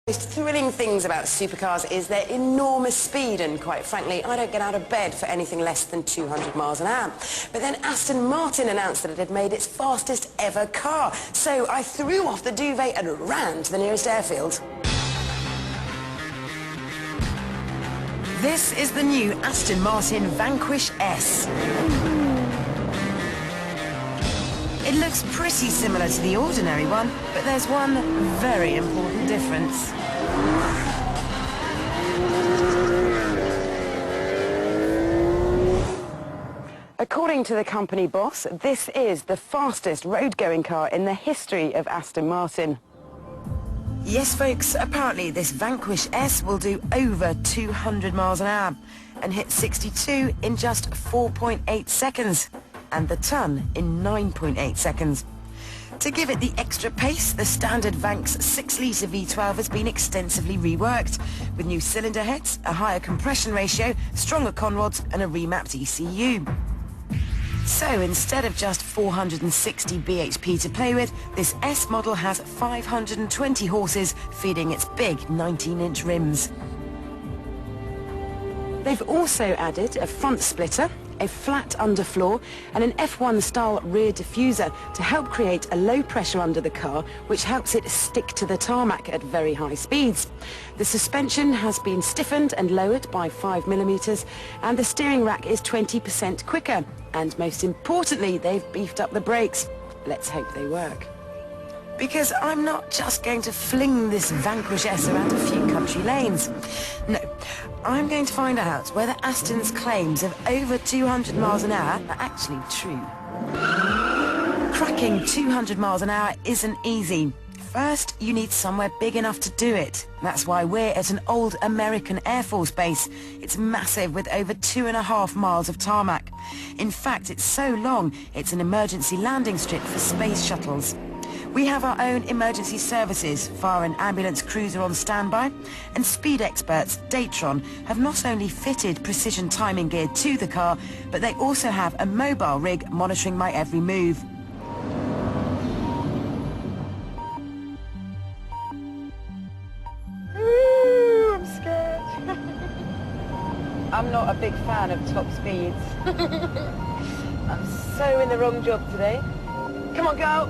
The most thrilling things about supercars is their enormous speed, and quite frankly, I don't get out of bed for anything less than 200 miles an hour. But then Aston Martin announced that it had made its fastest ever car. So I threw off the duvet and ran to the nearest airfield. This is the new Aston Martin Vanquish S. It looks pretty similar to the ordinary one, but there's one very important difference. According to the company boss, this is the fastest road-going car in the history of Aston Martin. Yes, folks, apparently this Vanquish S will do over 200 miles an hour and hit 62 in just 4.8 seconds. And the ton in 9.8 seconds. To give it the extra pace, the standard Vank's 6-litre V12 has been extensively reworked, with new cylinder heads, a higher compression ratio, stronger conrods and a remapped ECU. So instead of just 460 bhp to play with, this S model has 520 horses feeding its big 19-inch rims. They've also added a front splitter, a flat underfloor and an F1-style rear diffuser to help create a low pressure under the car, which helps it stick to the tarmac at very high speeds. The suspension has been stiffened and lowered by 5mm, and the steering rack is 20% quicker. And most importantly, they've beefed up the brakes. Let's hope they work. Because I'm not just going to fling this Vanquish S around a few country lanes. No, I'm going to find out whether Aston's claims of over 200 miles an hour are actually true. Cracking 200 miles an hour isn't easy. First, you need somewhere big enough to do it. That's why we're at an old American Air Force base. It's massive with over 2.5 miles of tarmac. In fact, it's so long, it's an emergency landing strip for space shuttles. We have our own emergency services, fire and ambulance crews are on standby, and speed experts, Datron, have not only fitted precision timing gear to the car, but they also have a mobile rig monitoring my every move. Ooh, I'm scared. I'm not a big fan of top speeds. I'm so in the wrong job today. Come on, girl.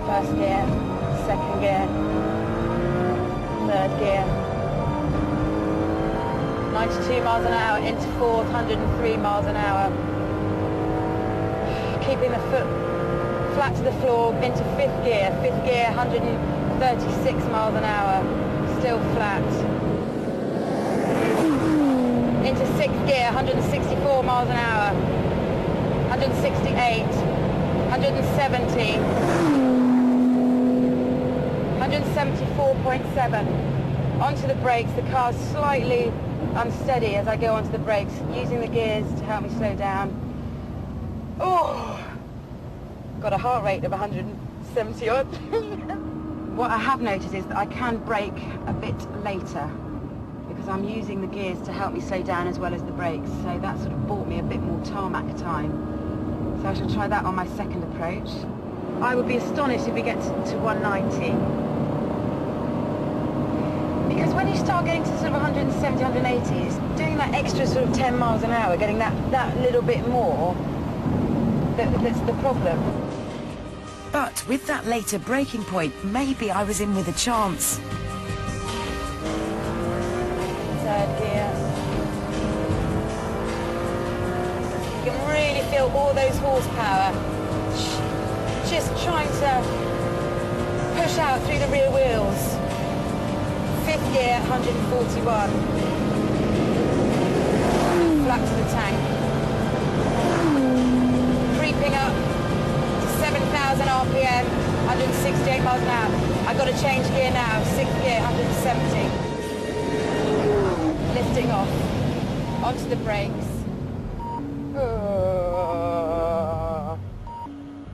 First gear, second gear, third gear. 92 miles an hour into fourth, 103 miles an hour. Keeping the foot flat to the floor into fifth gear, 136 miles an hour, still flat. Into sixth gear, 164 miles an hour, 168, 170. 174.7. Onto the brakes, the car's slightly unsteady as I go onto the brakes, using the gears to help me slow down. Oh, got a heart rate of 170 odd. What I have noticed is that I can brake a bit later because I'm using the gears to help me slow down as well as the brakes, so that sort of bought me a bit more tarmac time. So I shall try that on my second approach. I would be astonished if we get to 190. Because when you start getting to sort of 170, 180, it's doing that extra sort of 10 miles an hour, getting that little bit more, that's the problem. But with that later braking point, maybe I was in with a chance. Third gear. You can really feel all those horsepower just trying to push out through the rear wheels. Fifth gear, 141. Flat to the tank. Creeping up to 7,000 RPM, 168 miles an hour. I've got to change gear now, sixth gear, 170. Lifting off, onto the brakes.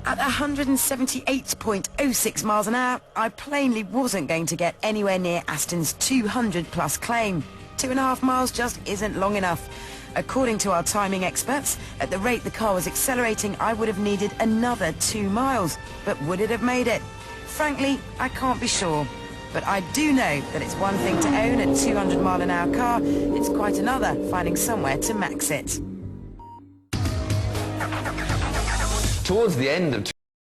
At 178.06 miles an hour, I plainly wasn't going to get anywhere near Aston's 200-plus claim. 2.5 miles just isn't long enough. According to our timing experts, at the rate the car was accelerating, I would have needed another 2 miles. But would it have made it? Frankly, I can't be sure. But I do know that it's one thing to own a 200-mile-an-hour car. It's quite another finding somewhere to max it. Towards the end of